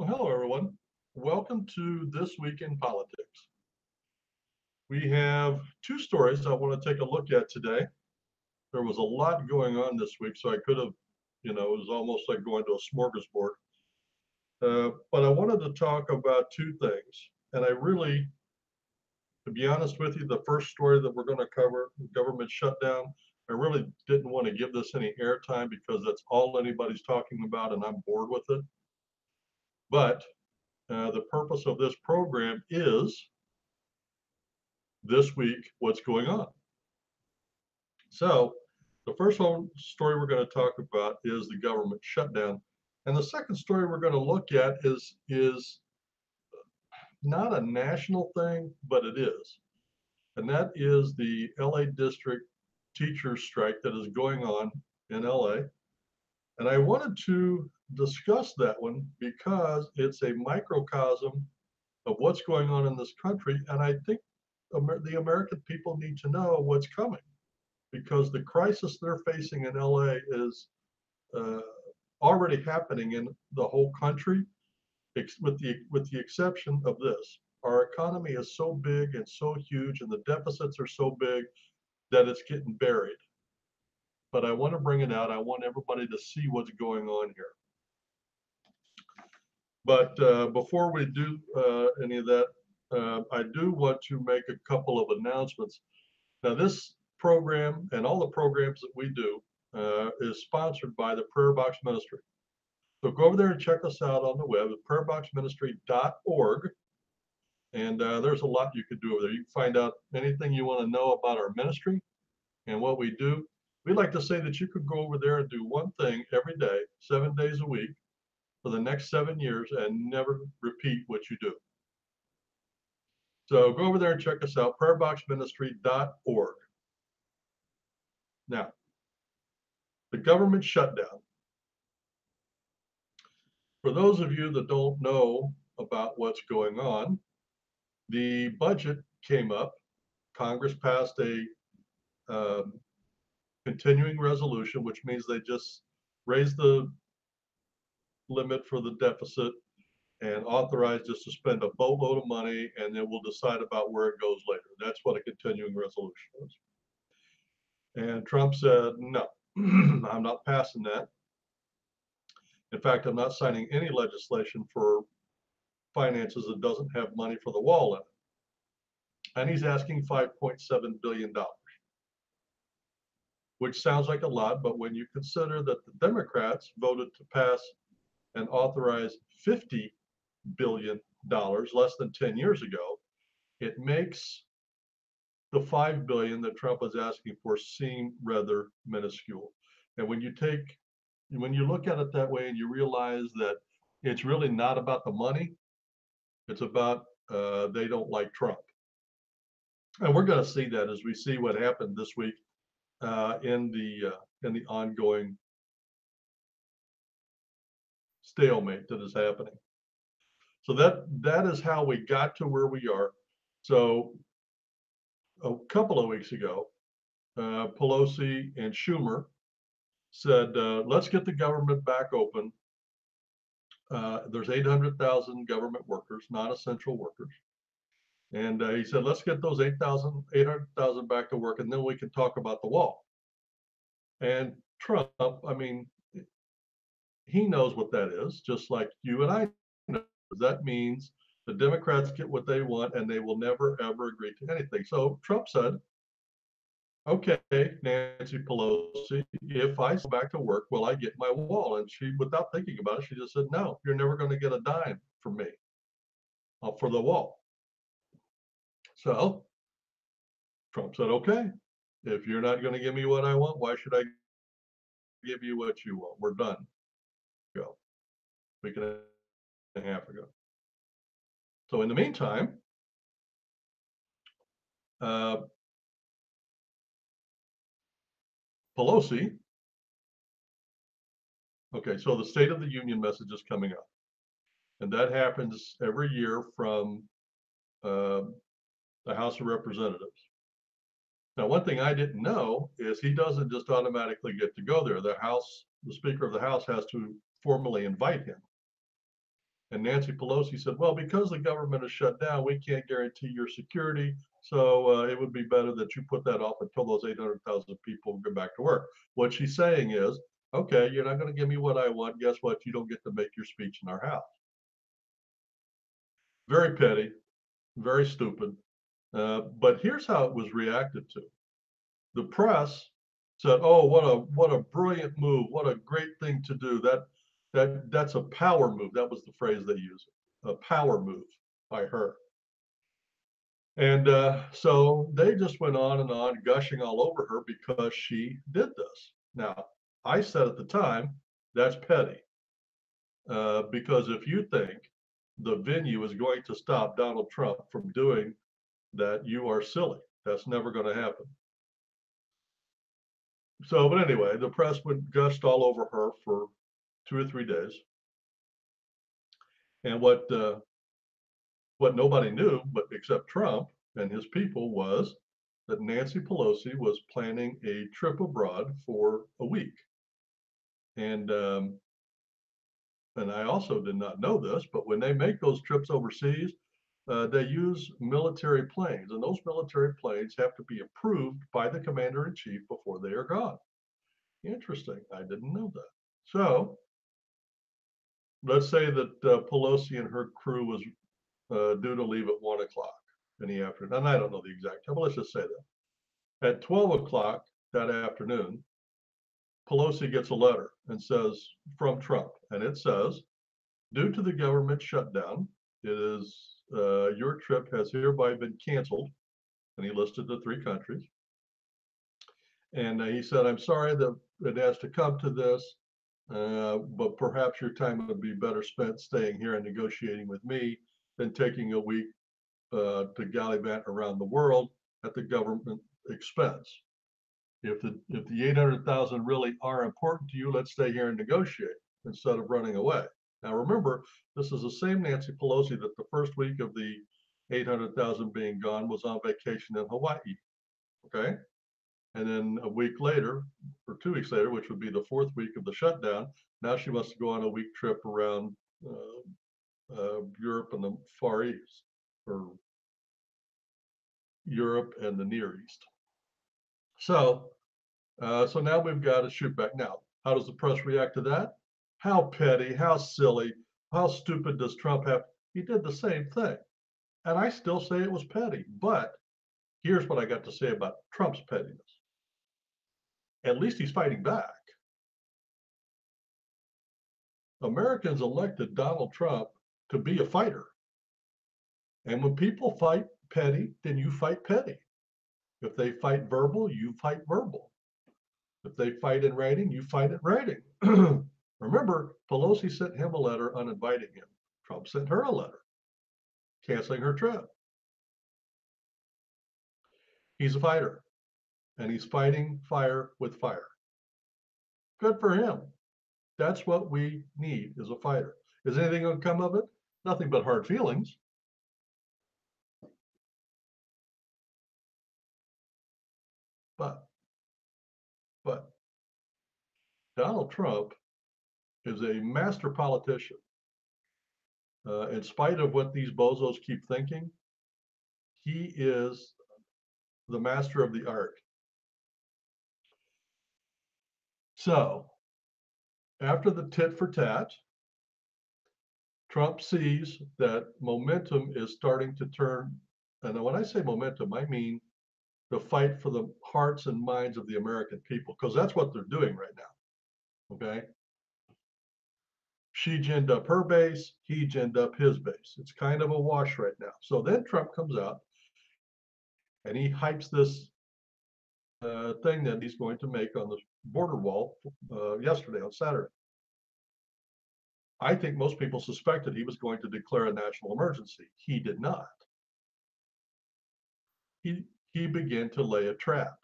Well, hello, everyone. Welcome to This Week in Politics. We have two stories I want to take a look at today. There was a lot going on this week, so I could have, it was almost like going to a smorgasbord. But I wanted to talk about two things. And I really, to be honest with you, the first story that we're going to cover, the government shutdown, I really didn't want to give this any airtime because that's all anybody's talking about, and I'm bored with it. But the purpose of this program is this week what's going on. So the first story we're going to talk about is the government shutdown. And the second story we're going to look at is not a national thing, but it is. And that is the LA district teachers strike that is going on in LA. And I wanted to discuss that one because it's a microcosm of what's going on in this country. And I think the American people need to know what's coming, because the crisis they're facing in LA is uh, already happening in the whole country, with the exception of this. Our economy is so big and so huge, and the deficits are so big that it's getting buried. But I want to bring it out. I want everybody to see what's going on here. But before we do any of that, I do want to make a couple of announcements. Now, this program and all the programs that we do is sponsored by the Prayer Box Ministry. So go over there and check us out on the web at prayerboxministry.org. And there's a lot you could do over there. You can find out anything you want to know about our ministry and what we do. We like to say that you could go over there and do one thing every day, 7 days a week, for the next 7 years and never repeat what you do. So go over there and check us out, prayerboxministry.org. Now, the government shutdown. For those of you that don't know about what's going on, the budget came up. Congress passed a continuing resolution, which means they just raised the limit for the deficit and authorized us to spend a boatload of money, and then we'll decide about where it goes later. That's what a continuing resolution is. And Trump said, no, I'm not passing that. In fact, I'm not signing any legislation for finances that doesn't have money for the wall in it. And he's asking $5.7 billion, which sounds like a lot, but when you consider that the Democrats voted to pass and authorize $50 billion less than 10 years ago, it makes the $5 billion that Trump is asking for seem rather minuscule. And when you look at it that way and you realize that it's really not about the money, it's about they don't like Trump. And we're going to see that as we see what happened this week in the ongoing stalemate that is happening. So that is how we got to where we are. So a couple of weeks ago, Pelosi and Schumer said, let's get the government back open. There's 800,000 government workers, non-essential workers. And he said, let's get those 800,000 back to work, and then we can talk about the wall. And Trump, I mean, he knows what that is, just like you and I know. That means the Democrats get what they want, and they will never, ever agree to anything. So Trump said, okay, Nancy Pelosi, if I go back to work, will I get my wall? And she, without thinking about it, she just said, no, you're never going to get a dime from me for the wall. So Trump said, okay, if you're not going to give me what I want, why should I give you what you want? We're done. Go. Week and a half ago. So in the meantime, Pelosi, okay, so the State of the Union message is coming up. And that happens every year from the House of Representatives. Now, one thing I didn't know is he doesn't just automatically get to go there. The Speaker of the House has to formally invite him. And Nancy Pelosi said, well, because the government is shut down, we can't guarantee your security. So it would be better that you put that off until those 800,000 people go back to work. What she's saying is, okay, you're not going to give me what I want. Guess what? You don't get to make your speech in our house. Very petty, very stupid. But here's how it was reacted to. The press said, "Oh, what a brilliant move! What a great thing to do! That's a power move." That was the phrase they used. A power move by her. And so they just went on and on, gushing all over her because she did this. Now, I said at the time, that's petty. Because if you think the venue is going to stop Donald Trump from doing that, you are silly. That's never going to happen. So, but anyway, the press went gushed all over her for 2 or 3 days. And what nobody knew, but except Trump and his people, was that Nancy Pelosi was planning a trip abroad for a week. And I also did not know this, but when they make those trips overseas, they use military planes, and those military planes have to be approved by the commander in chief before they are gone. Interesting. I didn't know that. So let's say that Pelosi and her crew was due to leave at 1 o'clock in the afternoon. And I don't know the exact time, but let's just say that. At 12 o'clock that afternoon, Pelosi gets a letter and says, from Trump, and it says, due to the government shutdown, it is your trip has hereby been canceled. And he listed the 3 countries. And he said, I'm sorry that it has to come to this, but perhaps your time would be better spent staying here and negotiating with me than taking a week to gallivant around the world at the government expense. If the 800,000 really are important to you, let's stay here and negotiate instead of running away. Now remember, this is the same Nancy Pelosi that the first week of the 800,000 being gone was on vacation in Hawaii. Okay. And then a week later, or 2 weeks later, which would be the 4th week of the shutdown, now she wants to go on a week trip around Europe and the Far East, or Europe and the Near East. So now we've got to shoot back. Now, how does the press react to that? How petty, how silly, how stupid does Trump have? He did the same thing. And I still say it was petty. But here's what I got to say about Trump's pettiness. At least he's fighting back. Americans elected Donald Trump to be a fighter. And when people fight petty, then you fight petty. If they fight verbal, you fight verbal. If they fight in writing, you fight in writing. Remember, Pelosi sent him a letter uninviting him. Trump sent her a letter canceling her trip. He's a fighter, and he's fighting fire with fire. Good for him. That's what we need, is a fighter. Is anything going to come of it? Nothing but hard feelings. But Donald Trump is a master politician. In spite of what these bozos keep thinking, he is the master of the art. So after the tit for tat, Trump sees that momentum is starting to turn. And when I say momentum, I mean the fight for the hearts and minds of the American people, because that's what they're doing right now. Okay. She ginned up her base, he ginned up his base. It's kind of a wash right now. So then Trump comes out and he hypes this thing that he's going to make on the border wall yesterday, on Saturday. I think most people suspected he was going to declare a national emergency. He did not. He began to lay a trap,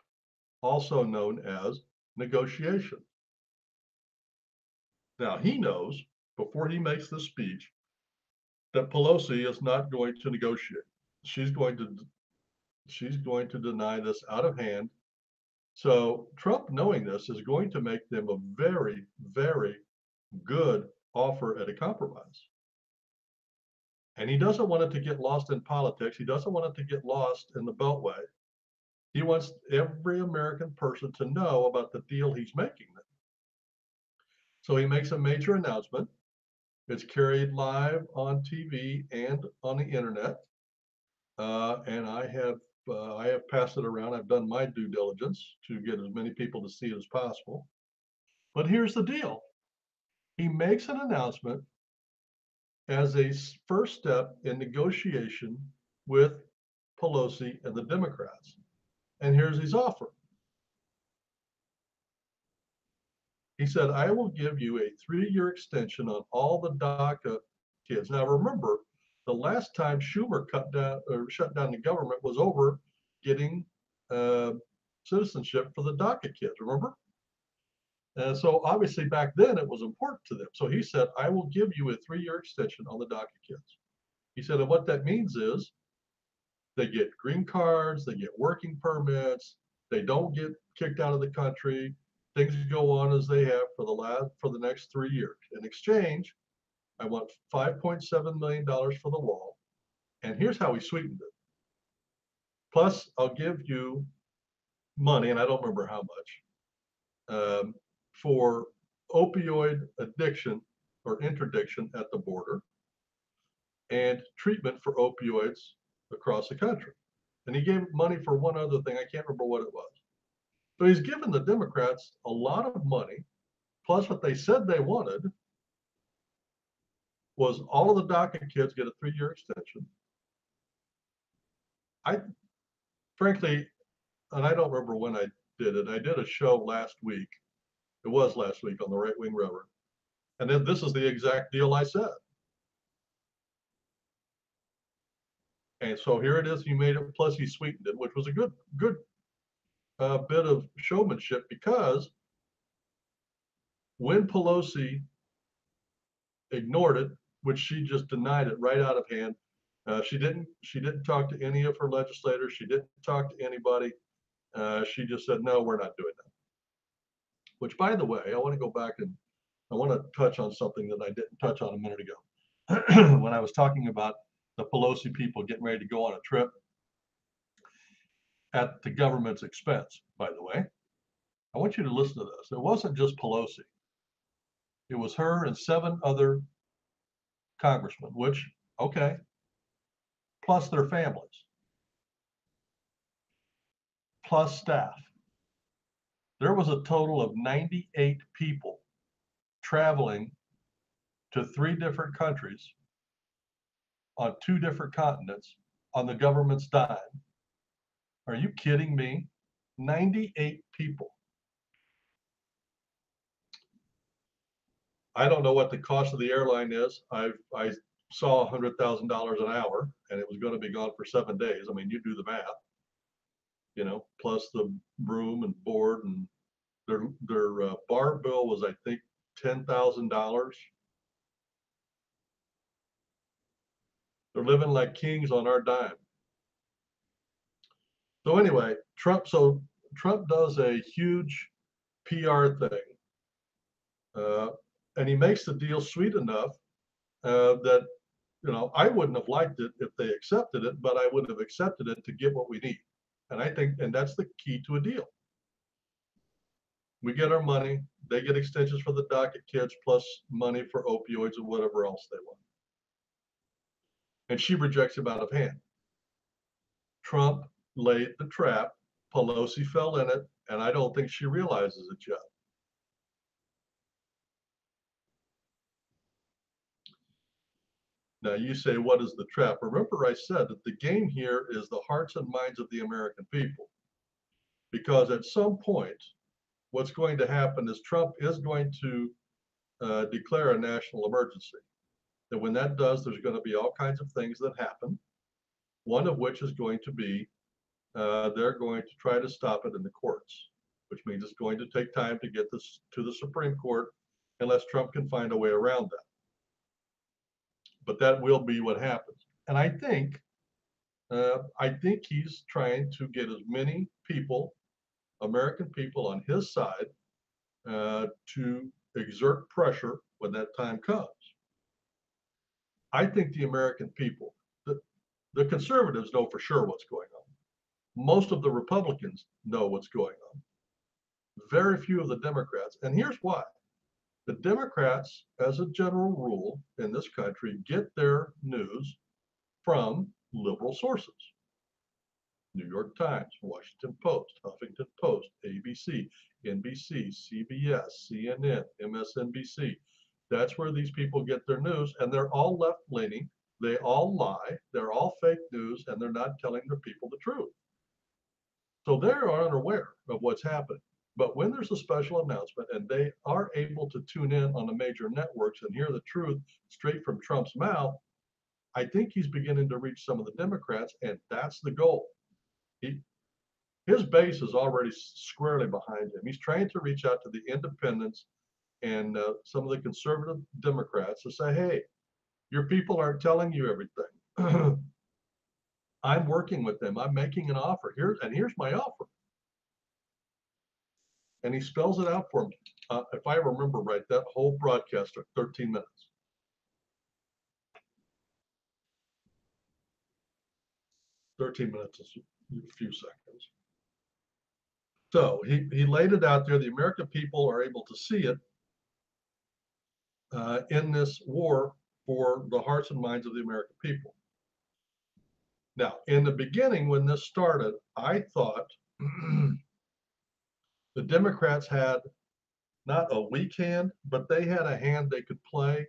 also known as negotiation. Now he knows, before he makes this speech, that Pelosi is not going to negotiate. She's going to deny this out of hand. So Trump, knowing this, is going to make them a very, very good offer at a compromise. And he doesn't want it to get lost in politics. He doesn't want it to get lost in the Beltway. He wants every American person to know about the deal he's making. So he makes a major announcement. It's carried live on TV and on the internet. And I have passed it around. I've done my due diligence to get as many people to see it as possible. But here's the deal. He makes an announcement as a first step in negotiation with Pelosi and the Democrats. And here's his offer. He said, I will give you a 3-year extension on all the DACA kids. Now remember, the last time Schumer cut down or shut down the government was over getting citizenship for the DACA kids, remember? And so obviously back then it was important to them. So he said, I will give you a 3-year extension on the DACA kids. He said, and what that means is they get green cards, they get working permits, they don't get kicked out of the country. Things go on as they have for the next 3 years. In exchange, I want $5.7 million for the wall. And here's how he sweetened it. Plus, I'll give you money, and I don't remember how much, for opioid addiction or interdiction at the border and treatment for opioids across the country. And he gave money for one other thing. I can't remember what it was. So he's given the Democrats a lot of money, plus what they said they wanted was all of the DACA kids get a 3-year extension. I frankly, and I don't remember when I did it. I did a show last week. It was last week on the Right Wing Railroad. And then this is the exact deal I said. And so here it is. He made it, plus he sweetened it, which was a good bit of showmanship, because when Pelosi ignored it, which she just denied it right out of hand, she didn't talk to any of her legislators. She didn't talk to anybody. She just said, no, we're not doing that. Which, by the way, I want to go back and I want to touch on something that I didn't touch on a minute ago. When I was talking about the Pelosi people getting ready to go on a trip at the government's expense, by the way, I want you to listen to this. It wasn't just Pelosi. It was her and 7 other congressmen, which, okay, plus their families, plus staff. There was a total of 98 people traveling to 3 different countries on 2 different continents on the government's dime. Are you kidding me? 98 people. I don't know what the cost of the airline is. I saw $100,000 an hour, and it was going to be gone for 7 days. I mean, you do the math, plus the room and board, and their bar bill was, I think, $10,000. They're living like kings on our dime. So anyway, Trump does a huge PR thing, and he makes the deal sweet enough that I wouldn't have liked it if they accepted it, but I would have accepted it to get what we need. And I think, and that's the key to a deal. We get our money, they get extensions for the DACA kids, plus money for opioids and whatever else they want. And she rejects him out of hand. Trump laid the trap, Pelosi fell in it, and I don't think she realizes it yet. Now you say, what is the trap? Remember I said that the game here is the hearts and minds of the American people. Because at some point, what's going to happen is Trump is going to declare a national emergency. And when that does, there's going to be all kinds of things that happen. One of which is going to be they're going to try to stop it in the courts, which means it's going to take time to get this to the Supreme Court unless Trump can find a way around that. But that will be what happens. And I think he's trying to get as many people, American people, on his side to exert pressure when that time comes. I think the American people, the conservatives know for sure what's going on. Most of the Republicans know what's going on. Very few of the Democrats. And here's why. The Democrats, as a general rule in this country, get their news from liberal sources. New York Times, Washington Post, Huffington Post, ABC, NBC, CBS, CNN, MSNBC. That's where these people get their news, and they're all left-leaning. They all lie. They're all fake news, and they're not telling their people the truth. So they're unaware of what's happening. But when there's a special announcement and they are able to tune in on the major networks and hear the truth straight from Trump's mouth, I think he's beginning to reach some of the Democrats, and that's the goal. His base is already squarely behind him. He's trying to reach out to the independents and some of the conservative Democrats to say, hey, your people aren't telling you everything. I'm working with them. I'm making an offer. Here's my offer. And he spells it out for them. If I remember right, that whole broadcast took 13 minutes. 13 minutes is a few seconds. So he laid it out there. The American people are able to see it in this war for the hearts and minds of the American people. Now, in the beginning, when this started, I thought the Democrats had not a weak hand, but they had a hand they could play.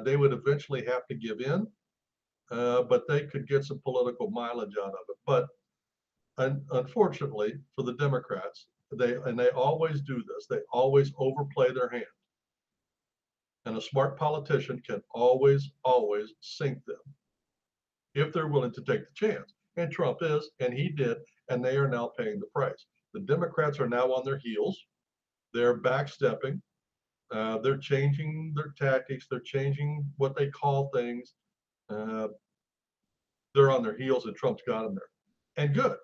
They would eventually have to give in, but they could get some political mileage out of it. But unfortunately for the Democrats, they always do this. They always overplay their hand. And a smart politician can always sink them if they're willing to take the chance. And Trump is, and he did, and they are now paying the price. The Democrats are now on their heels. They're backstepping. They're changing their tactics. They're changing what they call things. They're on their heels, and Trump's got them there. And good.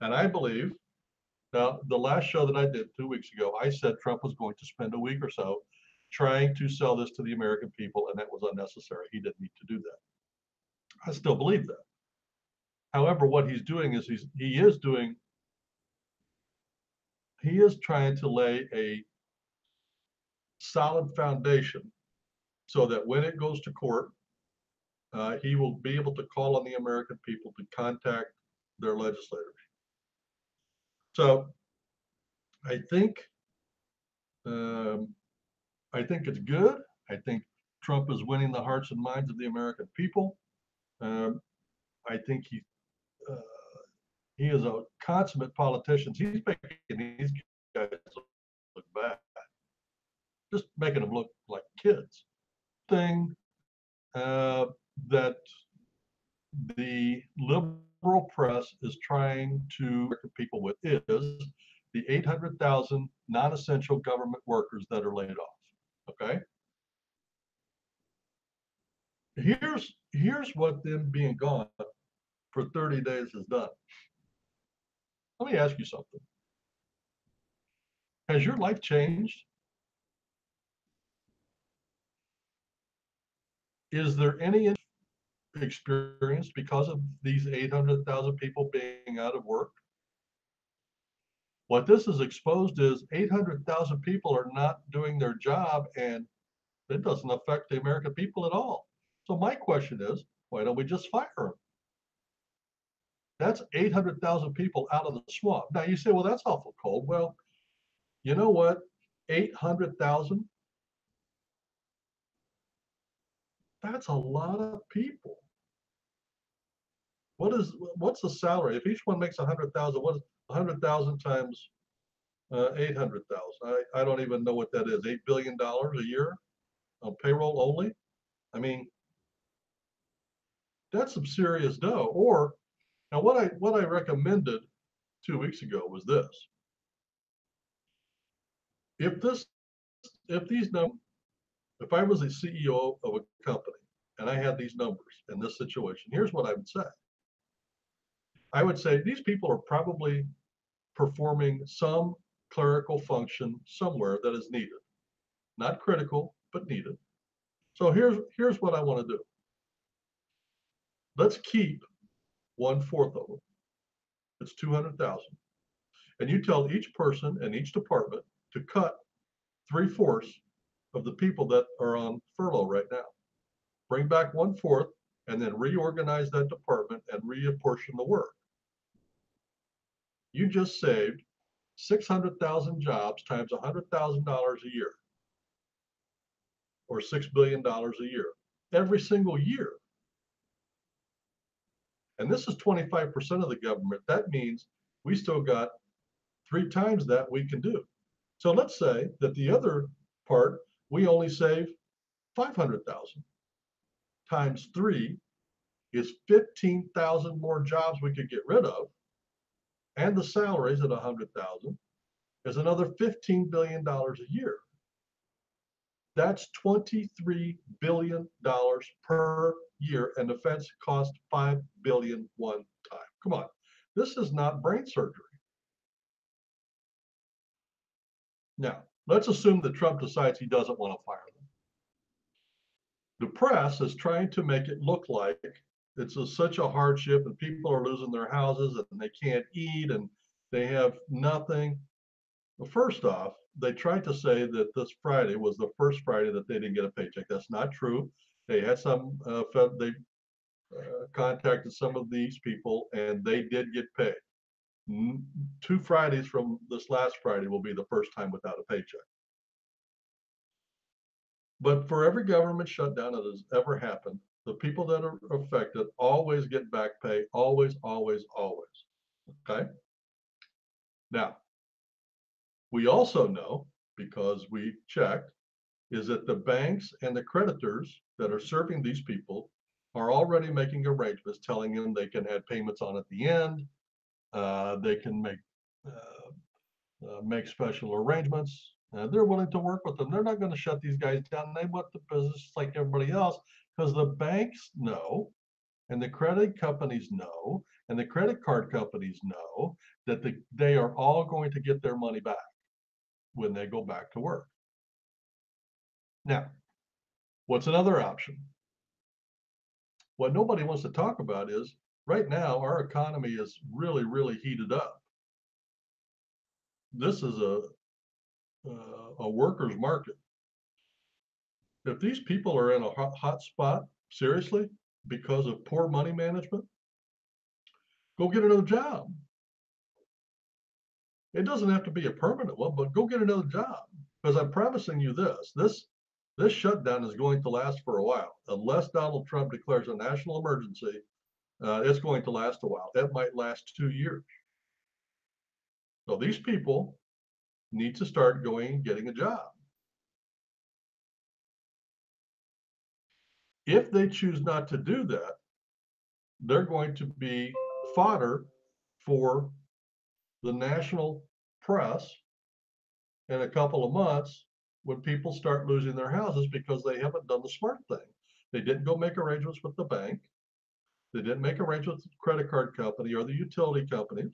And I believe, now, the last show that I did 2 weeks ago, I said Trump was going to spend a week or so trying to sell this to the American people, and that was unnecessary. He didn't need to do that. I still believe that. However, what he's doing is he is trying to lay a solid foundation so that when it goes to court, he will be able to call on the American people to contact their legislators. So I think it's good. I think Trump is winning the hearts and minds of the American people. I think he is a consummate politician. He's making these guys look bad, just making them look like kids. Thing that the liberal press is trying to American people with is the 800,000 non-essential government workers that are laid off. Okay. Here's what them being gone for 30 days has done. Let me ask you something. Has your life changed? Is there any experience because of these 800,000 people being out of work? What this has exposed is 800,000 people are not doing their job, and it doesn't affect the American people at all. So my question is, why don't we just fire them? That's 800,000 people out of the swamp. Now you say, well, that's awful cold. Well, you know what? 800,000, that's a lot of people. What's the salary? If each one makes 100,000, what is 100,000 times 800,000? I don't even know what that is. $8 billion a year on payroll only. I mean, that's some serious dough. Or now, what I recommended 2 weeks ago was this: if these numbers, if I was a CEO of a company and I had these numbers in this situation, here's what I would say. I would say these people are probably performing some clerical function somewhere that is needed, not critical, but needed. So here's what I want to do. Let's keep 1/4 of them. It's 200,000. And you tell each person and each department to cut 3/4 of the people that are on furlough right now. Bring back 1/4 and then reorganize that department and reapportion the work. You just saved 600,000 jobs times $100,000 a year, or $6 billion a year, every single year. And this is 25% of the government. That means we still got 3 times that we can do. So let's say that the other part, we only save 500,000 times 3 is 15,000 more jobs we could get rid of. And the salaries at 100,000 is another $15 billion a year. That's $23 billion per year, and defense cost $5 billion one time. Come on, this is not brain surgery. Now, let's assume that Trump decides he doesn't want to fire them. The press is trying to make it look like it's such a hardship and people are losing their houses and they can't eat and they have nothing. Well, first off, they tried to say that this Friday was the first Friday that they didn't get a paycheck. That's not true. They had some, they contacted some of these people and they did get paid. 2 Fridays from this last Friday will be the first time without a paycheck. But for every government shutdown that has ever happened, the people that are affected always get back pay, always, always, always. Okay. Now, we also know, because we checked, is that the banks and the creditors that are serving these people are already making arrangements, telling them they can add payments on at the end. They can make special arrangements. They're willing to work with them. They're not going to shut these guys down. They want the business like everybody else, because the banks know, and the credit companies know, and the credit card companies know that they are all going to get their money back when they go back to work. Now, what's another option? What nobody wants to talk about is right now our economy is really, really heated up. This is a worker's market. If these people are in a hot spot, seriously, because of poor money management, go get another job. It doesn't have to be a permanent one, but go get another job. Because I'm promising you this shutdown is going to last for a while. Unless Donald Trump declares a national emergency, it's going to last a while. It might last 2 years. So these people need to start going and getting a job. If they choose not to do that, they're going to be fodder for the national press in a couple of months when people start losing their houses because they haven't done the smart thing. They didn't go make arrangements with the bank. They didn't make arrangements with the credit card company or the utility companies.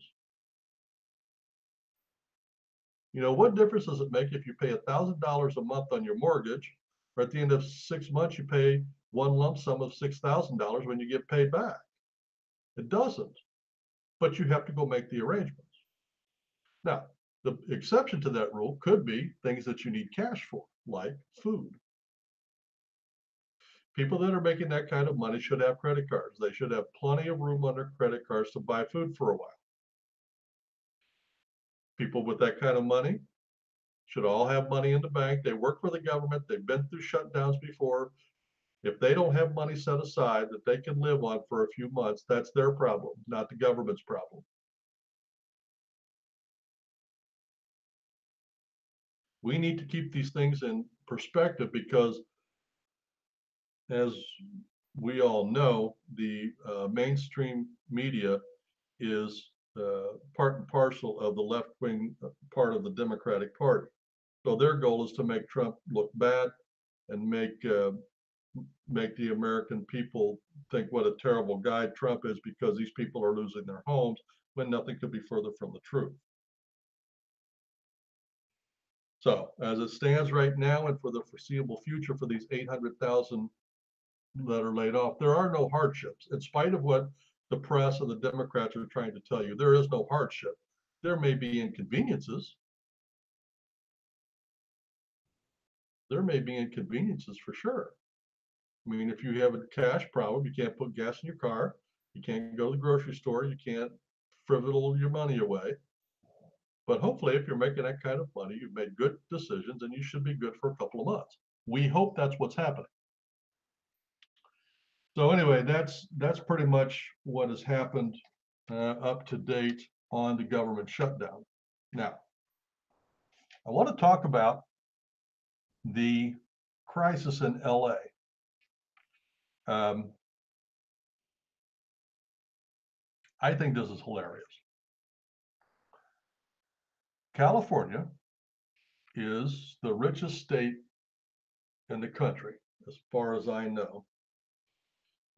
You know, what difference does it make if you pay $1,000 a month on your mortgage, or at the end of 6 months, you pay one lump sum of $6,000 when you get paid back? It doesn't, but you have to go make the arrangements. Now, the exception to that rule could be things that you need cash for, like food. People that are making that kind of money should have credit cards. They should have plenty of room on their credit cards to buy food for a while. People with that kind of money should all have money in the bank. They work for the government. They've been through shutdowns before. If they don't have money set aside that they can live on for a few months, that's their problem, not the government's problem. We need to keep these things in perspective because, as we all know, the mainstream media is part and parcel of the left-wing part of the Democratic Party. So their goal is to make Trump look bad and make the American people think what a terrible guy Trump is because these people are losing their homes, when nothing could be further from the truth. So as it stands right now and for the foreseeable future for these 800,000 that are laid off. There are no hardships. In spite of what the press and the Democrats are trying to tell you, there is no hardship. There may be inconveniences. There may be inconveniences for sure. I mean, if you have a cash problem, you can't put gas in your car, you can't go to the grocery store, you can't frivol your money away. But hopefully, if you're making that kind of money, you've made good decisions and you should be good for a couple of months. We hope that's what's happening. So anyway, that's pretty much what has happened up to date on the government shutdown. Now, I want to talk about the crisis in LA. I think this is hilarious. California is the richest state in the country, as far as I know.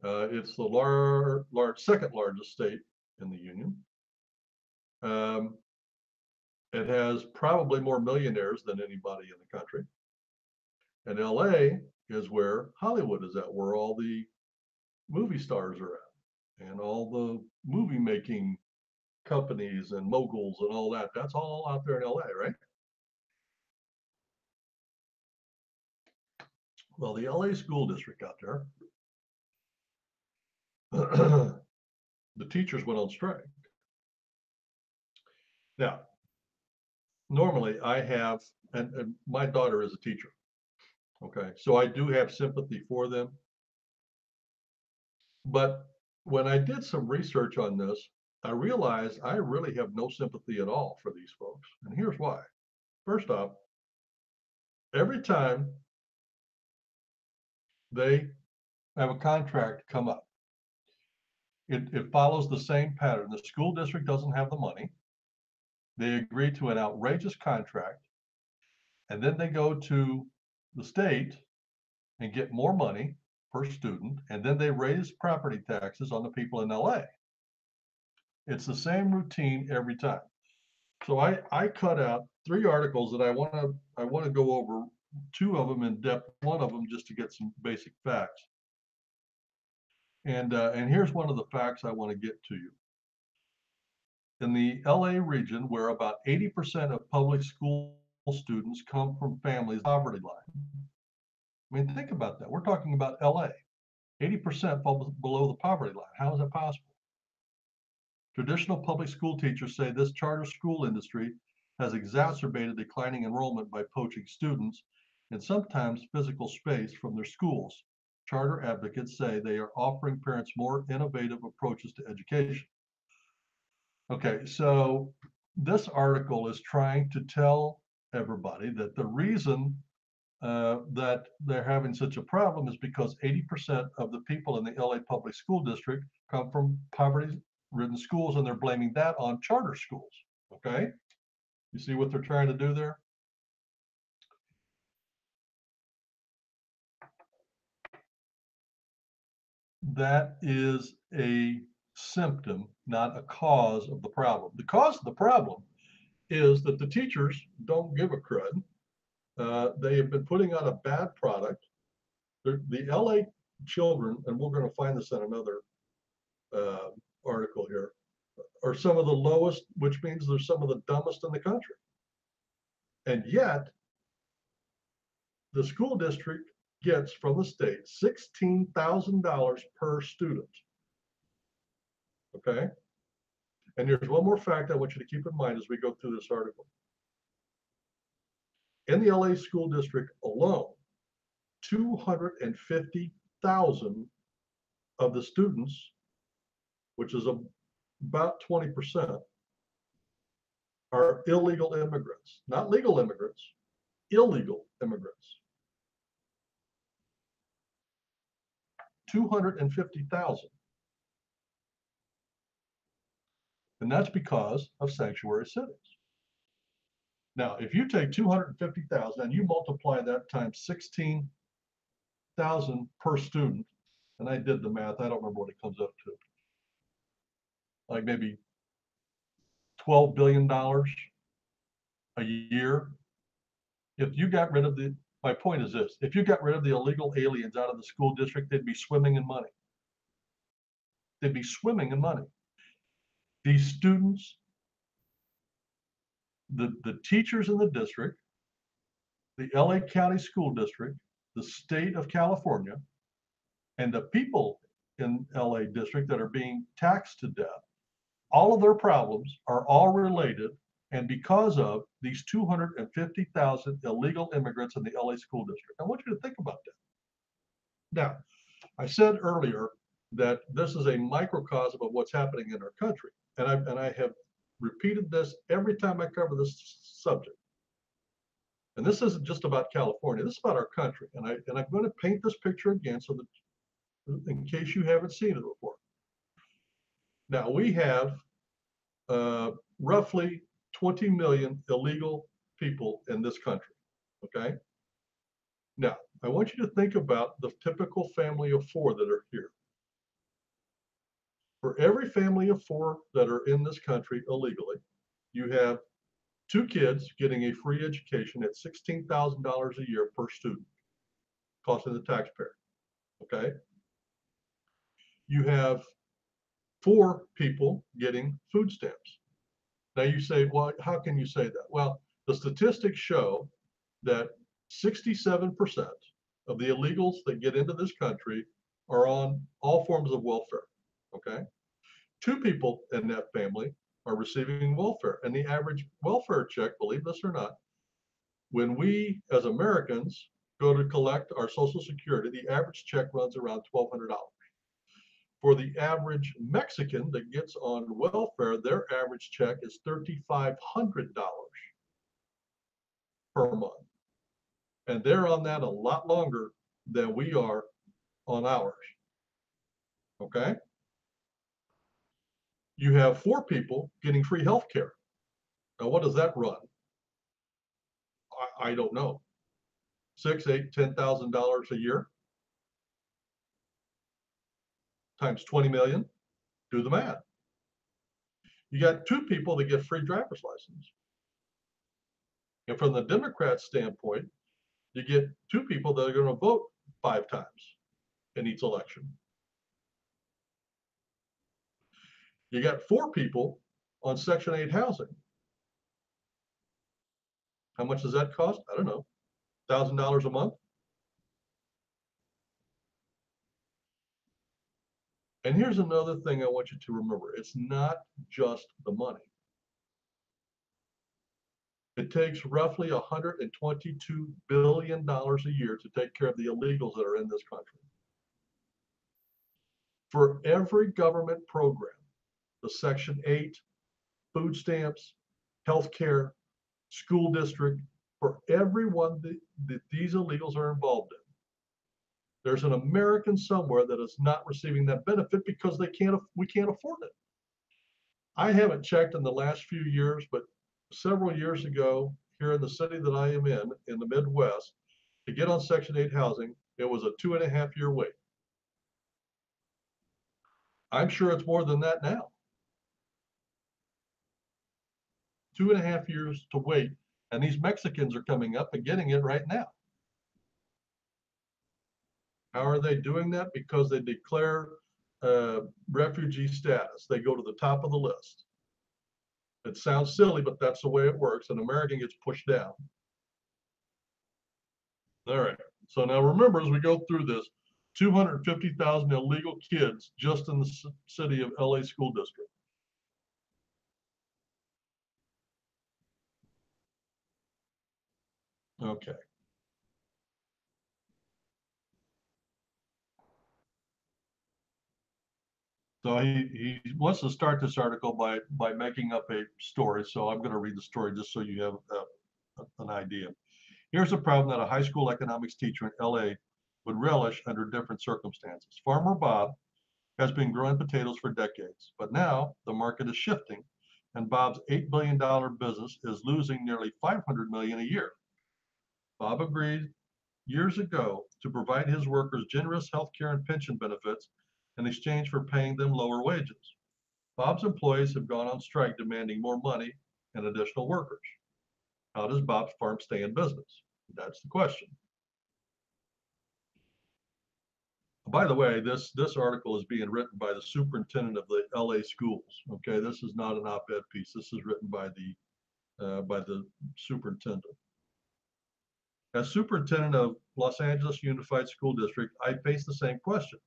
It's the second largest state in the union. It has probably more millionaires than anybody in the country. And LA is where Hollywood is at, where all the movie stars are at, and all the movie making companies and moguls and all that. That's all out there in LA, right? Well, the LA school district out there, the teachers went on strike. Now, normally I have, and my daughter is a teacher. Okay, so I do have sympathy for them. But when I did some research on this, I realized I really have no sympathy at all for these folks. And here's why. First off, every time they have a contract come up, it follows the same pattern. The school district doesn't have the money. They agree to an outrageous contract, and then they go to the state and get more money per student, and then they raise property taxes on the people in LA. It's the same routine every time. So I cut out 3 articles that I want to go over, 2 of them in depth, one of them just to get some basic facts. And here's one of the facts I want to get to you. In the LA region, where about 80% of public school students come from families poverty line. I mean, think about that. We're talking about LA. 80% fall below the poverty line. How is that possible? Traditional public school teachers say this charter school industry has exacerbated declining enrollment by poaching students and sometimes physical space from their schools. Charter advocates say they are offering parents more innovative approaches to education. Okay, so this article is trying to tell everybody that the reason that they're having such a problem is because 80% of the people in the LA public school district come from poverty-ridden schools, and they're blaming that on charter schools. Okay, you see what they're trying to do there? That is a symptom, not a cause of the problem. The cause of the problem is that the teachers don't give a crud. They have been putting out a bad product. The LA children, and we're going to find this in another article here, are some of the lowest, which means they're some of the dumbest in the country. And yet, the school district gets from the state $16,000 per student. Okay? And there's one more fact I want you to keep in mind as we go through this article. In the LA school district alone, 250,000 of the students, which is about 20%, are illegal immigrants, not legal immigrants, illegal immigrants. 250,000. And that's because of sanctuary cities. Now, if you take 250,000 and you multiply that times 16,000 per student, and I did the math, I don't remember what it comes up to, like maybe $12 billion a year. If you got rid of My point is this: if you got rid of the illegal aliens out of the school district, they'd be swimming in money. They'd be swimming in money. These students, the teachers in the district, the LA County School District, the state of California, and the people in LA district that are being taxed to death, all of their problems are all related and because of these 250,000 illegal immigrants in the LA school district. I want you to think about that. Now, I said earlier that this is a microcosm of what's happening in our country. And I have repeated this every time I cover this subject. And this isn't just about California, this is about our country. And I'm going to paint this picture again so that in case you haven't seen it before. Now we have roughly 20 million illegal people in this country, okay? Now, I want you to think about the typical family of four that are here. For every family of four that are in this country illegally, you have two kids getting a free education at $16,000 a year per student, costing the taxpayer, okay? You have four people getting food stamps. Now you say, well, how can you say that? Well, the statistics show that 67% of the illegals that get into this country are on all forms of welfare, okay? Two people in that family are receiving welfare, and the average welfare check, believe this or not, when we as Americans go to collect our Social Security, the average check runs around $1,200. For the average Mexican that gets on welfare, their average check is $3,500 per month. And they're on that a lot longer than we are on ours. Okay? You have four people getting free health care. Now, what does that run? I don't know. $6,000, $8,000, $10,000 a year times 20 million. Do the math. You got two people that get free driver's license. And from the Democrat standpoint, you get two people that are going to vote 5 times in each election. You got four people on Section 8 housing. How much does that cost? I don't know. $1,000 a month. And here's another thing I want you to remember. It's not just the money. It takes roughly $122 billion a year to take care of the illegals that are in this country. For every government program, the Section 8, food stamps, healthcare, school district, for everyone that these illegals are involved in, there's an American somewhere that is not receiving that benefit because we can't afford it. I haven't checked in the last few years, but several years ago, here in the city that I am in the Midwest, to get on Section 8 housing, it was a 2.5-year wait. I'm sure it's more than that now. 2.5 years to wait, and these Mexicans are coming up and getting it right now. How are they doing that? Because they declare refugee status. They go to the top of the list. It sounds silly, but that's the way it works. An American gets pushed down. All right. So now remember, as we go through this, 250,000 illegal kids just in the city of LA school district. Okay. So he wants to start this article by making up a story. So I'm going to read the story just so you have an idea. Here's a problem that a high school economics teacher in LA would relish under different circumstances. Farmer Bob has been growing potatoes for decades, but now the market is shifting and Bob's $8 billion business is losing nearly $500 million a year. Bob agreed years ago to provide his workers generous health care and pension benefits in exchange for paying them lower wages. Bob's employees have gone on strike demanding more money and additional workers. How does Bob's farm stay in business? That's the question. By the way, this article is being written by the superintendent of the LA schools. Okay, this is not an op-ed piece. This is written by the superintendent. As superintendent of Los Angeles Unified School District, I face the same question.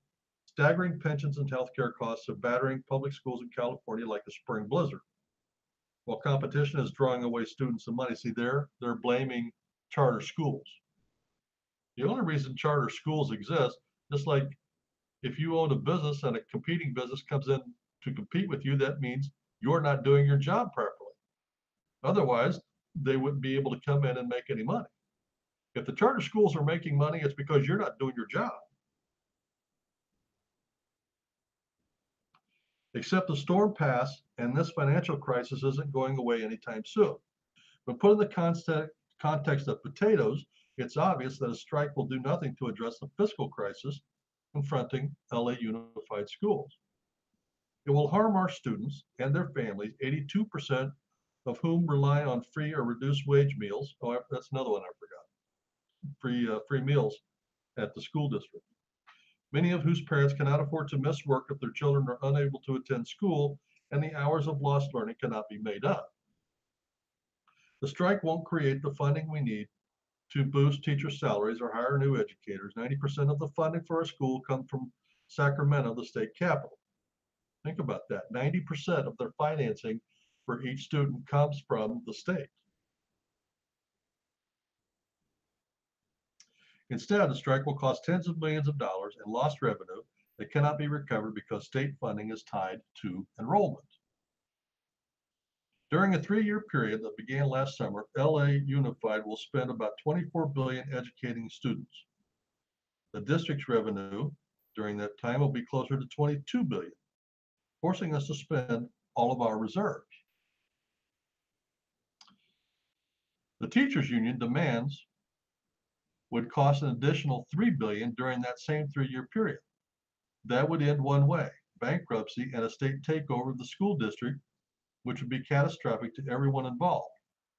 Staggering pensions and healthcare costs of battering public schools in California like a spring blizzard. While competition is drawing away students and money, see, they're blaming charter schools. The only reason charter schools exist, just like if you own a business and a competing business comes in to compete with you, that means you're not doing your job properly. Otherwise, they wouldn't be able to come in and make any money. If the charter schools are making money, it's because you're not doing your job. Except the storm passed and this financial crisis isn't going away anytime soon. But put in the context of potatoes, it's obvious that a strike will do nothing to address the fiscal crisis confronting LA Unified Schools. It will harm our students and their families, 82% of whom rely on free or reduced wage meals. Oh, that's another one I forgot. Free meals at the school district. Many of whose parents cannot afford to miss work if their children are unable to attend school and the hours of lost learning cannot be made up. The strike won't create the funding we need to boost teacher salaries or hire new educators. 90% of the funding for our school comes from Sacramento, the state capital. Think about that. 90% of their financing for each student comes from the state. Instead, the strike will cost tens of millions of dollars in lost revenue that cannot be recovered because state funding is tied to enrollment. During a 3-year period that began last summer, LA Unified will spend about $24 billion educating students. The district's revenue during that time will be closer to $22 billion, forcing us to spend all of our reserves. The teachers union demands would cost an additional $3 billion during that same 3-year period. That would end one way, bankruptcy and a state takeover of the school district, which would be catastrophic to everyone involved.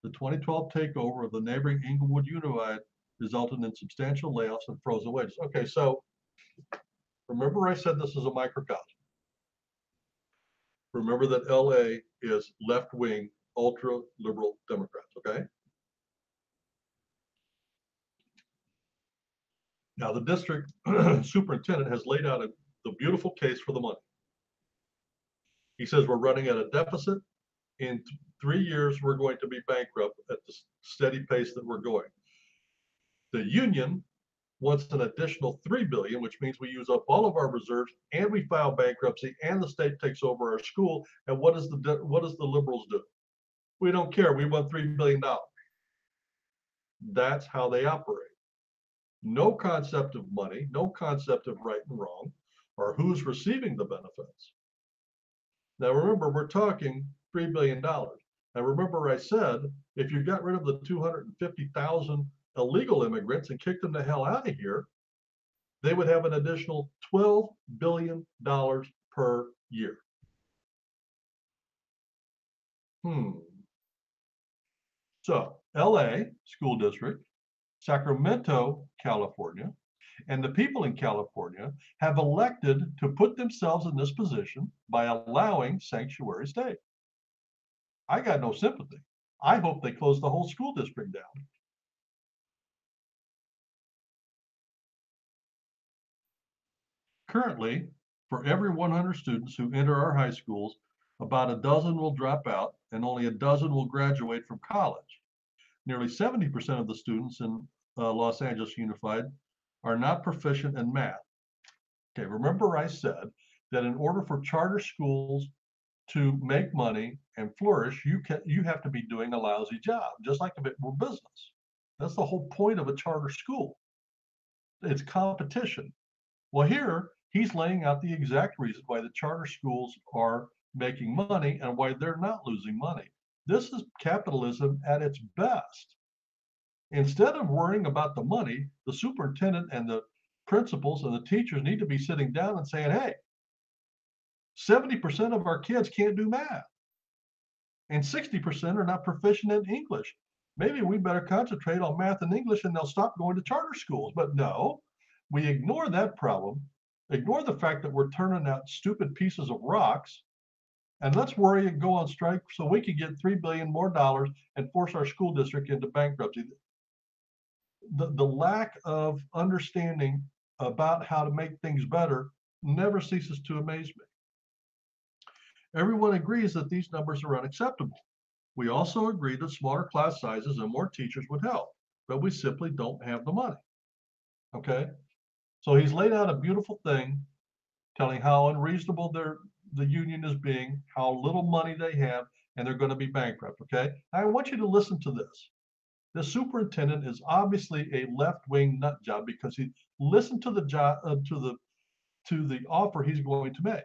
The 2012 takeover of the neighboring Inglewood Unified resulted in substantial layoffs and frozen wages. Okay, so remember I said this is a microcosm. Remember that LA is left-wing, ultra-liberal Democrats, okay? Now, the district superintendent has laid out the beautiful case for the money. He says we're running at a deficit. In 3 years, we're going to be bankrupt at the steady pace that we're going. The union wants an additional $3 billion, which means we use up all of our reserves and we file bankruptcy and the state takes over our school. And what does the liberals do? We don't care. We want $3 billion. That's how they operate. No concept of money, no concept of right and wrong, or who's receiving the benefits. Now remember, we're talking $3 billion. Now remember I said, if you got rid of the 250,000 illegal immigrants and kicked them the hell out of here, they would have an additional $12 billion per year. So LA school district, Sacramento, California, and the people in California have elected to put themselves in this position by allowing sanctuary state. I got no sympathy. I hope they close the whole school district down. Currently, for every 100 students who enter our high schools, about a dozen will drop out and only a dozen will graduate from college. Nearly 70% of the students in Los Angeles Unified are not proficient in math. Okay, remember I said that in order for charter schools to make money and flourish, you have to be doing a lousy job, just like if it were business. That's the whole point of a charter school. It's competition. Well, here he's laying out the exact reason why the charter schools are making money and why they're not losing money. This is capitalism at its best. Instead of worrying about the money, the superintendent and the principals and the teachers need to be sitting down and saying, hey, 70% of our kids can't do math and 60% are not proficient in English. Maybe we better concentrate on math and English and they'll stop going to charter schools. But no, we ignore that problem Ignore the fact that we're turning out stupid pieces of rocks, and let's worry and go on strike so we can get $3 billion more and force our school district into bankruptcy. The lack of understanding about how to make things better never ceases to amaze me. Everyone agrees that these numbers are unacceptable. We also agree that smaller class sizes and more teachers would help, but we simply don't have the money. Okay? So he's laid out a beautiful thing telling how unreasonable the union is being, how little money they have, and they're going to be bankrupt. Okay? I want you to listen to this. The superintendent is obviously a left-wing nut job because he listened to the job to the offer he's going to make.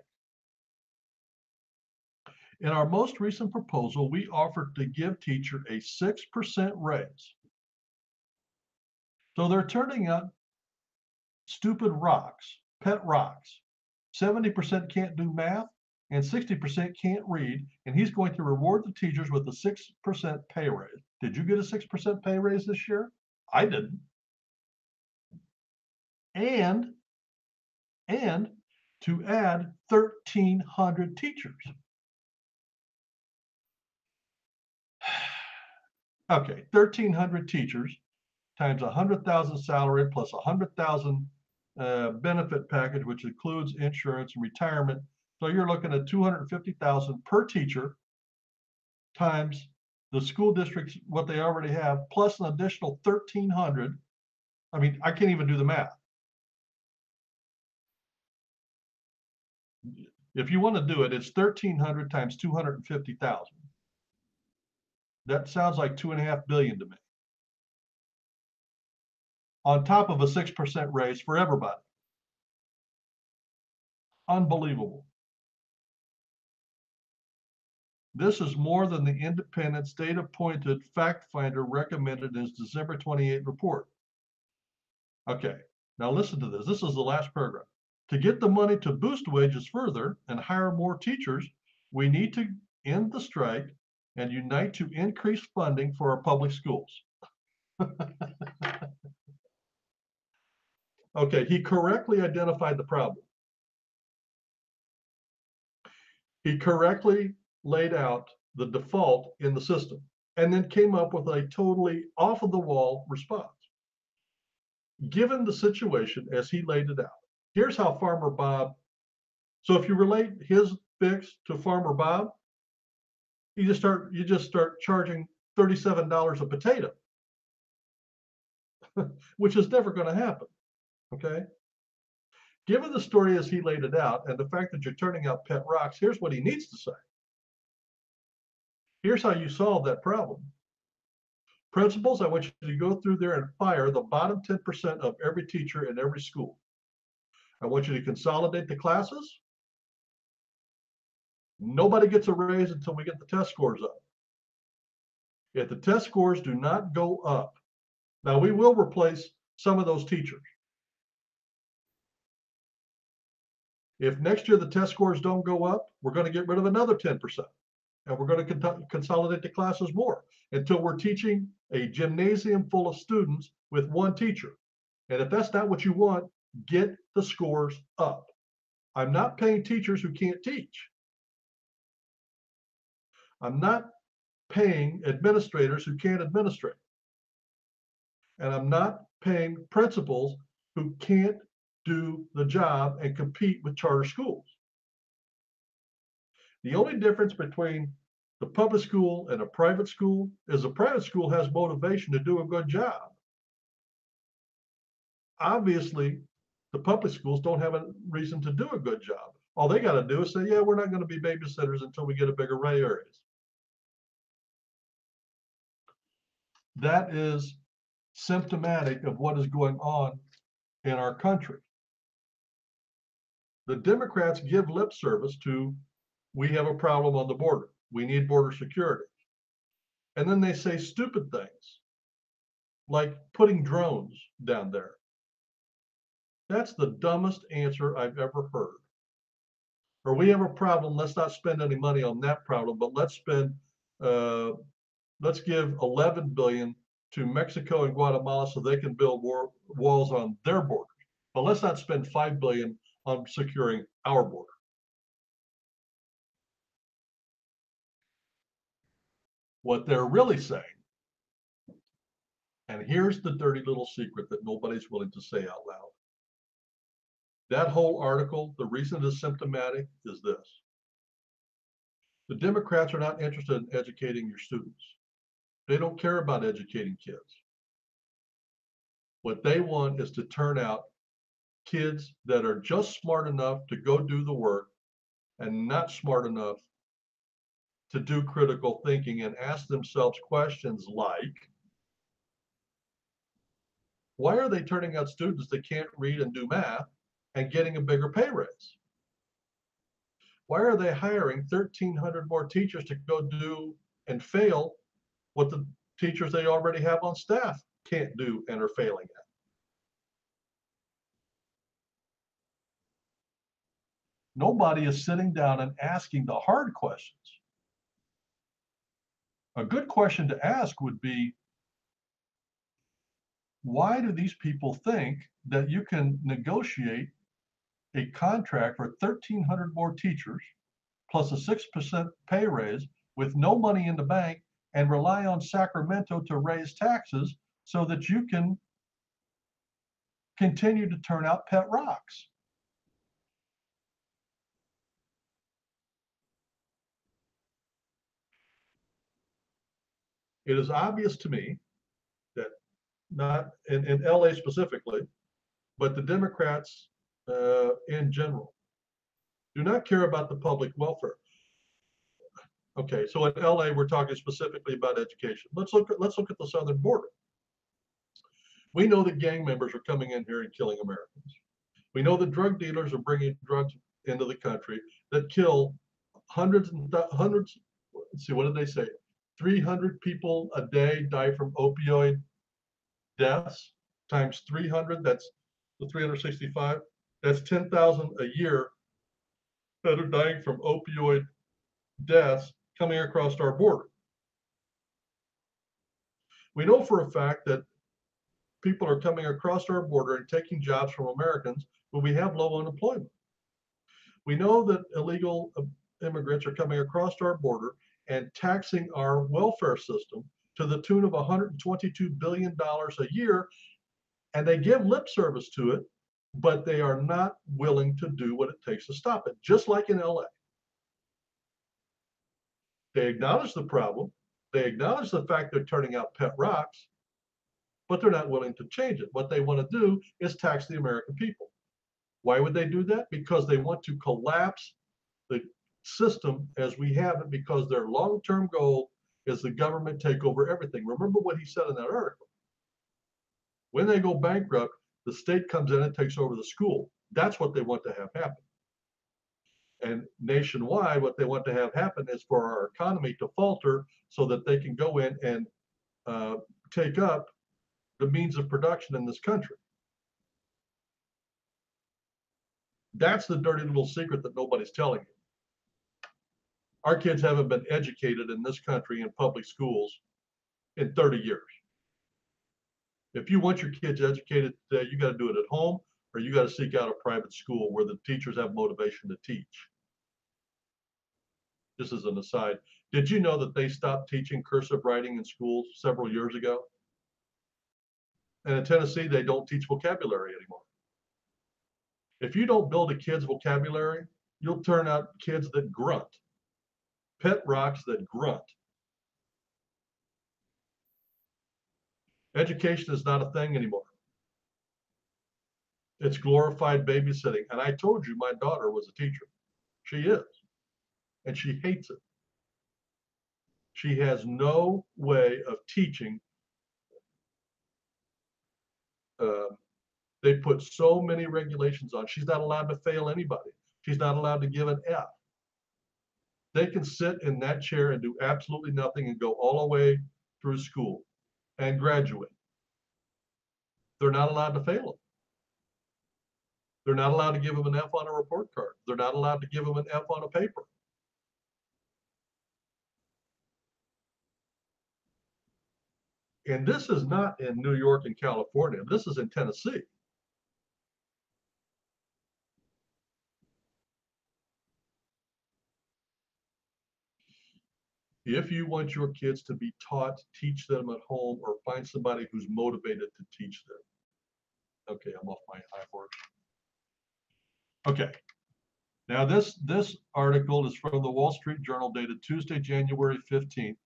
In our most recent proposal, we offered to give teacher a 6% raise. So they're turning out stupid rocks, pet rocks. 70% can't do math and 60% can't read, and he's going to reward the teachers with a 6% pay raise. Did you get a 6% pay raise this year? I didn't. And to add 1,300 teachers. Okay, 1,300 teachers times 100,000 salary plus 100,000 benefit package, which includes insurance and retirement. So you're looking at 250,000 per teacher times the school districts, what they already have, plus an additional 1,300. I mean, I can't even do the math. If you want to do it, it's 1,300 times 250,000. That sounds like $2.5 billion to me. On top of a 6% raise for everybody. Unbelievable. This is more than the independent state-appointed fact finder recommended in his December 28 report. Okay, now listen to this. This is the last paragraph. To get the money to boost wages further and hire more teachers, we need to end the strike and unite to increase funding for our public schools. Okay, he correctly identified the problem. He correctly laid out the default in the system and then came up with a totally off of the wall response. Given the situation as he laid it out, here's how Farmer Bob, so if you relate his fix to Farmer Bob, you just start charging $37 a potato, which is never going to happen. Okay. Given the story as he laid it out and the fact that you're turning out pet rocks, here's what he needs to say. Here's how you solve that problem. Principals, I want you to go through there and fire the bottom 10% of every teacher in every school. I want you to consolidate the classes. Nobody gets a raise until we get the test scores up. If the test scores do not go up, now we will replace some of those teachers. If next year the test scores don't go up, we're going to get rid of another 10%. And we're going to consolidate the classes more until we're teaching a gymnasium full of students with one teacher. And if that's not what you want, get the scores up. I'm not paying teachers who can't teach. I'm not paying administrators who can't administrate. And I'm not paying principals who can't do the job and compete with charter schools. The only difference between the public school and a private school is a private school has motivation to do a good job. Obviously, the public schools don't have a reason to do a good job. All they got to do is say, yeah, we're not going to be babysitters until we get a bigger raise. That is symptomatic of what is going on in our country. The Democrats give lip service to, we have a problem on the border. We need border security. And then they say stupid things like putting drones down there. That's the dumbest answer I've ever heard. Or we have a problem, let's not spend any money on that problem, but let's spend, let's give 11 billion to Mexico and Guatemala so they can build walls on their borders. But let's not spend 5 billion on securing our border. What they're really saying, and here's the dirty little secret that nobody's willing to say out loud. That whole article, the reason it is symptomatic is this. The Democrats are not interested in educating your students. They don't care about educating kids. What they want is to turn out kids that are just smart enough to go do the work and not smart enough to do critical thinking and ask themselves questions like, why are they turning out students that can't read and do math and getting a bigger pay raise? Why are they hiring 1,300 more teachers to go do and fail what the teachers they already have on staff can't do and are failing at? Nobody is sitting down and asking the hard questions. A good question to ask would be, why do these people think that you can negotiate a contract for 1,300 more teachers plus a 6% pay raise with no money in the bank and rely on Sacramento to raise taxes so that you can continue to turn out pet rocks? It is obvious to me that not in LA specifically, but the Democrats in general do not care about the public welfare. Okay, so in LA, we're talking specifically about education. Let's look at the southern border. We know that gang members are coming in here and killing Americans. We know that drug dealers are bringing drugs into the country that kill hundreds and hundreds. Let's see, what did they say? 300 people a day die from opioid deaths times 300. That's the 365. That's 10,000 a year that are dying from opioid deaths coming across our border. We know for a fact that people are coming across our border and taking jobs from Americans when we have low unemployment. We know that illegal immigrants are coming across our border and taxing our welfare system to the tune of $122 billion a year, and they give lip service to it, but they are not willing to do what it takes to stop it, just like in LA. They acknowledge the problem, they acknowledge the fact they're turning out pet rocks, but they're not willing to change it. What they want to do is tax the American people. Why would they do that? Because they want to collapse the system as we have it, because their long-term goal is the government take over everything. Remember what he said in that article. When they go bankrupt, the state comes in and takes over the school. That's what they want to have happen. And nationwide, what they want to have happen is for our economy to falter so that they can go in and take up the means of production in this country. That's the dirty little secret that nobody's telling you. Our kids haven't been educated in this country in public schools in 30 years. If you want your kids educated today, you got to do it at home, or you got to seek out a private school where the teachers have motivation to teach. Just as an aside, did you know that they stopped teaching cursive writing in schools several years ago? And in Tennessee, they don't teach vocabulary anymore. If you don't build a kid's vocabulary, you'll turn out kids that grunt, pet rocks that grunt. Education is not a thing anymore. It's glorified babysitting. And I told you my daughter was a teacher. She is. And she hates it. She has no way of teaching. They put so many regulations on. She's not allowed to fail anybody. She's not allowed to give an F. They can sit in that chair and do absolutely nothing and go all the way through school and graduate. They're not allowed to fail them. They're not allowed to give them an F on a report card. They're not allowed to give them an F on a paper. And this is not in New York and California. This is in Tennessee. If you want your kids to be taught, teach them at home or find somebody who's motivated to teach them. Okay, I'm off my high horse. Okay, now this article is from the Wall Street Journal dated Tuesday, January 15th.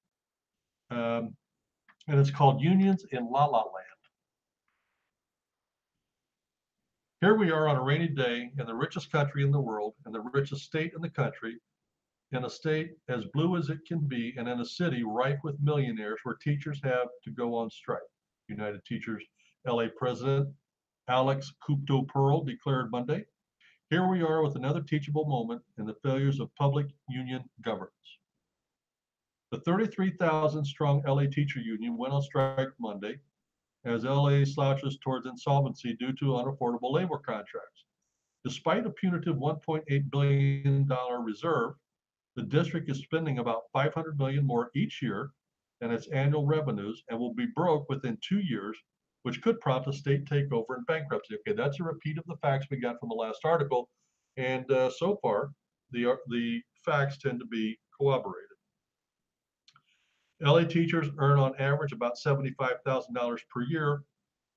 And it's called Unions in La La Land. Here we are on a rainy day in the richest country in the world, in the richest state in the country, in a state as blue as it can be, and in a city rife with millionaires where teachers have to go on strike. United Teachers LA President Alex Kupto-Pearl declared Monday, "Here we are with another teachable moment in the failures of public union governance." The 33,000 strong LA teacher union went on strike Monday as LA slouches towards insolvency due to unaffordable labor contracts. Despite a punitive $1.8 billion reserve, the district is spending about $500 million more each year than its annual revenues and will be broke within 2 years, which could prompt a state takeover and bankruptcy. Okay, that's a repeat of the facts we got from the last article, and so far the facts tend to be corroborated. LA teachers earn on average about $75,000 per year,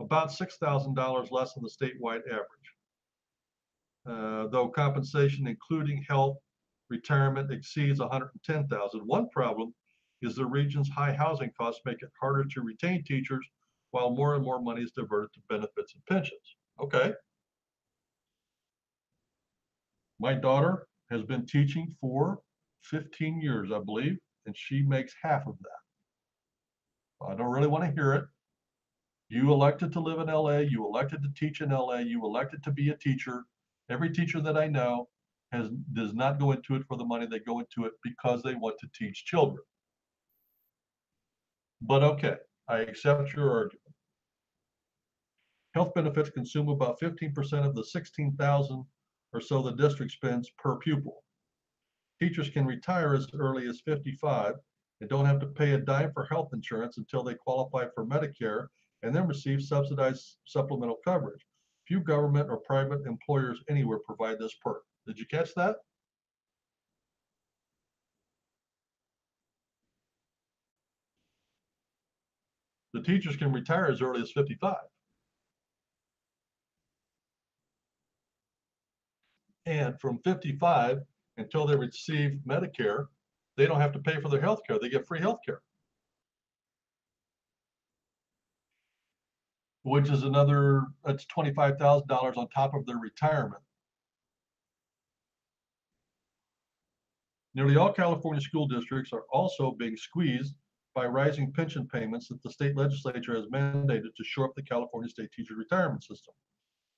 about $6,000 less than the statewide average. Though compensation, including health, retirement, exceeds $110,000. One problem is the region's high housing costs make it harder to retain teachers, while more and more money is diverted to benefits and pensions. Okay. My daughter has been teaching for 15 years, I believe, and she makes half of that. I don't really want to hear it. You elected to live in LA, you elected to teach in LA, you elected to be a teacher. Every teacher that I know does not go into it for the money. They go into it because they want to teach children. But okay, I accept your argument. Health benefits consume about 15% of the 16,000 or so the district spends per pupil. Teachers can retire as early as 55 and don't have to pay a dime for health insurance until they qualify for Medicare and then receive subsidized supplemental coverage. Few government or private employers anywhere provide this perk. Did you catch that? The teachers can retire as early as 55. And from 55 until they receive Medicare, they don't have to pay for their health care. They get free health care, which is that's $25,000 on top of their retirement. Nearly all California school districts are also being squeezed by rising pension payments that the state legislature has mandated to shore up the California state teacher retirement system.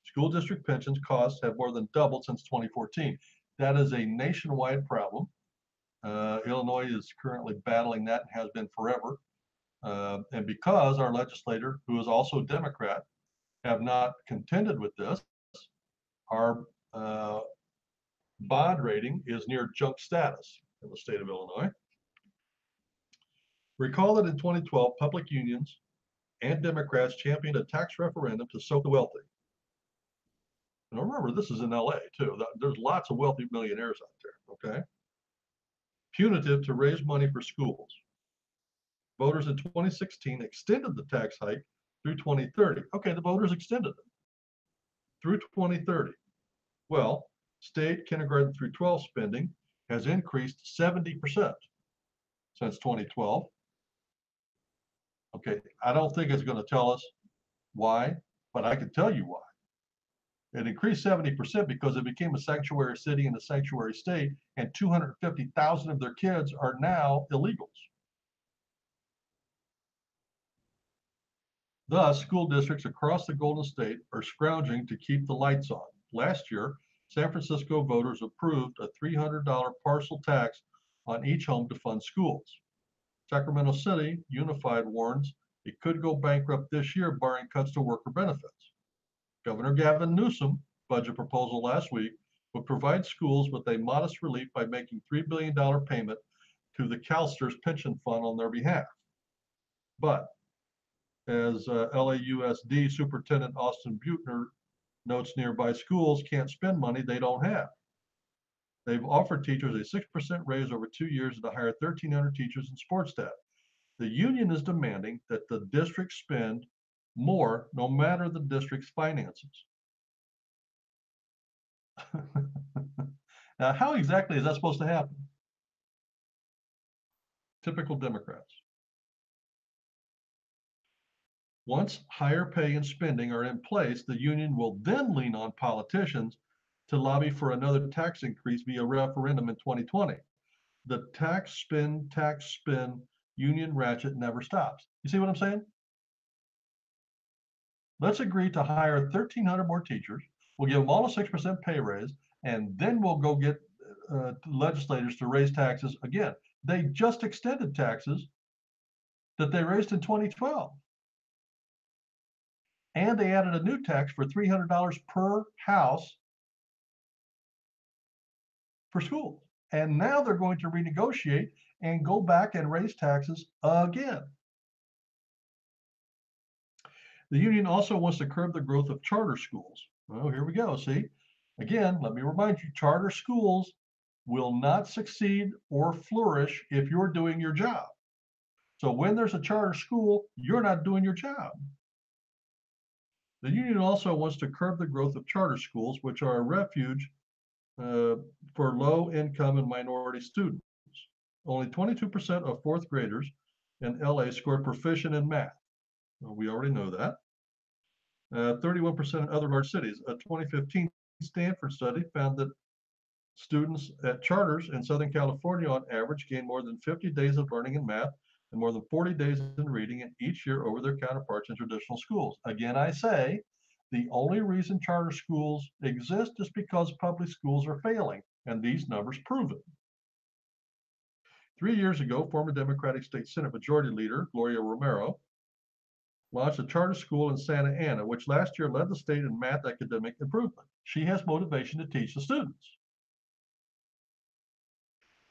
School district pensions costs have more than doubled since 2014. That is a nationwide problem. Illinois is currently battling that and has been forever. And because our legislator, who is also a Democrat, have not contended with this, our bond rating is near junk status in the state of Illinois. Recall that in 2012, public unions and Democrats championed a tax referendum to soak the wealthy. And remember, this is in LA too. There's lots of wealthy millionaires out there, okay? Punitive to raise money for schools. Voters in 2016 extended the tax hike through 2030. Okay, the voters extended it through 2030. Well, state kindergarten through 12 spending has increased 70% since 2012. Okay, I don't think it's going to tell us why, but I can tell you why. It increased 70% because it became a sanctuary city and a sanctuary state, and 250,000 of their kids are now illegals. Thus, school districts across the Golden State are scrounging to keep the lights on. Last year, San Francisco voters approved a $300 parcel tax on each home to fund schools. Sacramento City Unified warns it could go bankrupt this year, barring cuts to worker benefits. Governor Gavin Newsom's budget proposal last week would provide schools with a modest relief by making $3 billion payment to the CalSTRS pension fund on their behalf. But as LAUSD Superintendent Austin Buettner notes, nearby schools can't spend money they don't have. They've offered teachers a 6% raise over 2 years and to hire 1,300 teachers and sports staff. The union is demanding that the district spend more, no matter the district's finances. Now, how exactly is that supposed to happen? Typical Democrats. Once higher pay and spending are in place, the union will then lean on politicians to lobby for another tax increase via referendum in 2020. The tax spin union ratchet never stops. You see what I'm saying? Let's agree to hire 1,300 more teachers. We'll give them all a 6% pay raise, and then we'll go get legislators to raise taxes again. They just extended taxes that they raised in 2012. And they added a new tax for $300 per house for schools. And now they're going to renegotiate and go back and raise taxes again. The union also wants to curb the growth of charter schools. Well, here we go. See, again, let me remind you, charter schools will not succeed or flourish if you're doing your job. So when there's a charter school, you're not doing your job. The union also wants to curb the growth of charter schools, which are a refuge for low income and minority students. Only 22% of fourth graders in LA scored proficient in math. Well, we already know that. 31% in other large cities. A 2015 Stanford study found that students at charters in Southern California on average gain more than 50 days of learning in math and more than 40 days in reading in each year over their counterparts in traditional schools. Again, I say, the only reason charter schools exist is because public schools are failing, and these numbers prove it. 3 years ago, former Democratic State Senate Majority Leader Gloria Romero launched a charter school in Santa Ana, which last year led the state in math academic improvement. She has motivation to teach the students.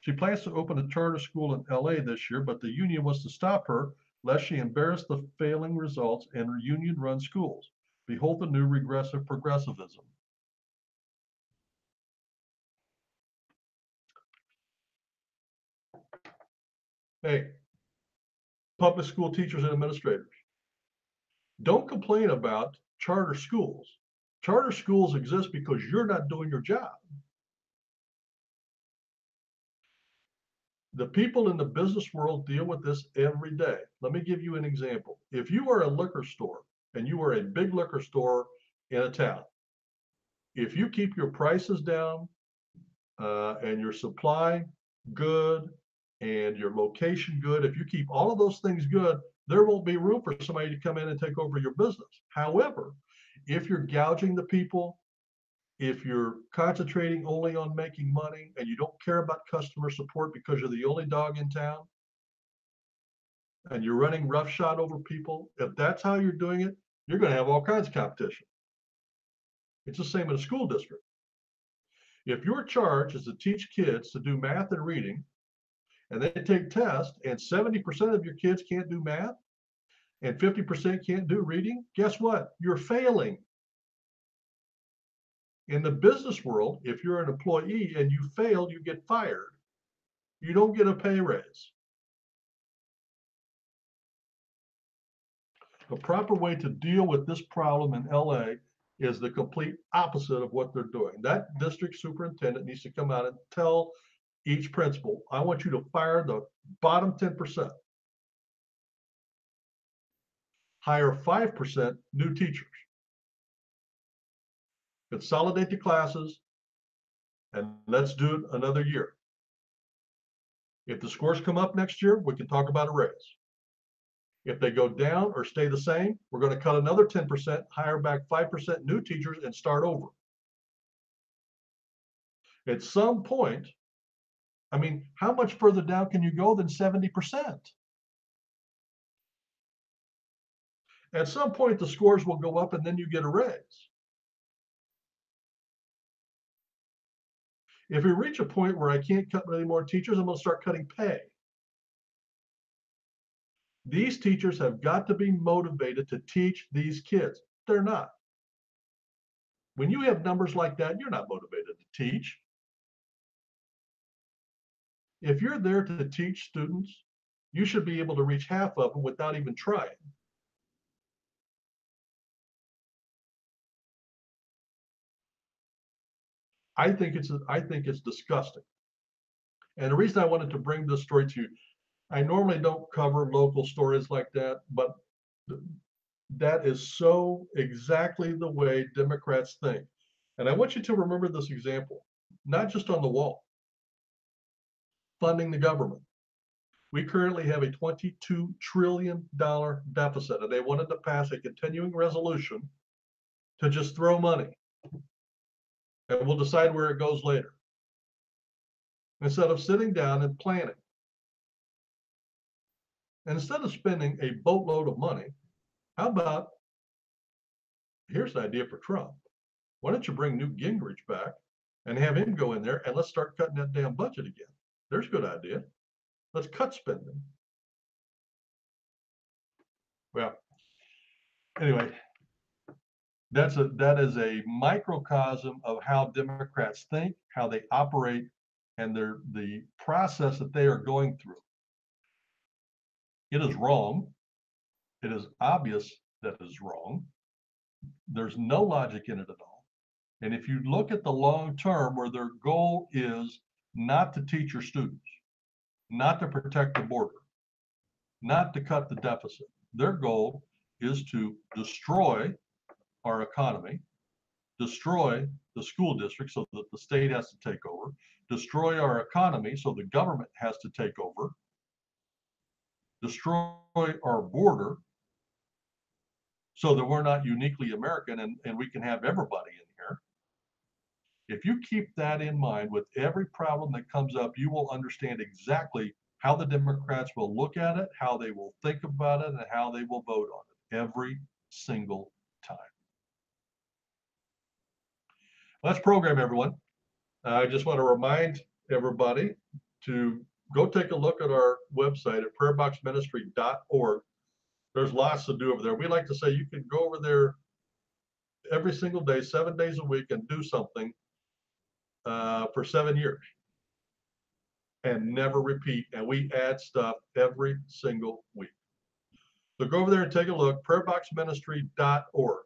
She plans to open a charter school in LA this year, but the union wants to stop her lest she embarrass the failing results in union-run schools. Behold the new regressive progressivism. Hey, public school teachers and administrators, don't complain about charter schools. Charter schools exist because you're not doing your job. The people in the business world deal with this every day. Let me give you an example. If you are a liquor store and you are a big liquor store in a town, if you keep your prices down and your supply good and your location good, if you keep all of those things good, there won't be room for somebody to come in and take over your business. However, if you're gouging the people, if you're concentrating only on making money and you don't care about customer support because you're the only dog in town and you're running roughshod over people, if that's how you're doing it, you're going to have all kinds of competition. It's the same in a school district. If your charge is to teach kids to do math and reading, and they take tests, and 70% of your kids can't do math, and 50% can't do reading, guess what? You're failing. In the business world, if you're an employee and you fail, you get fired. You don't get a pay raise. The proper way to deal with this problem in LA is the complete opposite of what they're doing. That district superintendent needs to come out and tell each principal, I want you to fire the bottom 10%. Hire 5% new teachers. Consolidate the classes, and let's do it another year. If the scores come up next year, we can talk about a raise. If they go down or stay the same, we're going to cut another 10%, hire back 5% new teachers, and start over. At some point, I mean, how much further down can you go than 70%? At some point, the scores will go up and then you get a raise. If we reach a point where I can't cut any more teachers, I'm going to start cutting pay. These teachers have got to be motivated to teach these kids. They're not. When you have numbers like that, you're not motivated to teach. If you're there to teach students, you should be able to reach half of them without even trying. I think it's disgusting. And the reason I wanted to bring this story to you, I normally don't cover local stories like that, but that is so exactly the way Democrats think. And I want you to remember this example, not just on the wall, funding the government. We currently have a $22 trillion deficit, and they wanted to pass a continuing resolution to just throw money, and we'll decide where it goes later, instead of sitting down and planning. And instead of spending a boatload of money, how about, here's an idea for Trump. Why don't you bring Newt Gingrich back and have him go in there and let's start cutting that damn budget again? There's a good idea. Let's cut spending. Well, anyway, that is a microcosm of how Democrats think, how they operate, and the process that they are going through. It is wrong. It is obvious that it is wrong. There's no logic in it at all. And if you look at the long term, where their goal is not to teach your students, not to protect the border, not to cut the deficit, their goal is to destroy our economy, destroy the school district so that the state has to take over, destroy our economy so the government has to take over, destroy our border so that we're not uniquely American and we can have everybody in here. If you keep that in mind with every problem that comes up, you will understand exactly how the Democrats will look at it, how they will think about it, and how they will vote on it every single time. Let's program, everyone. I just want to remind everybody to go take a look at our website at prayerboxministry.org. There's lots to do over there. We like to say you can go over there every single day, 7 days a week, and do something for 7 years and never repeat. And we add stuff every single week. So go over there and take a look, prayerboxministry.org.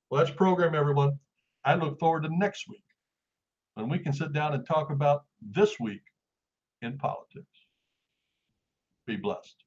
Well, that's program, everyone. I look forward to next week when we can sit down and talk about this week in politics. Be blessed.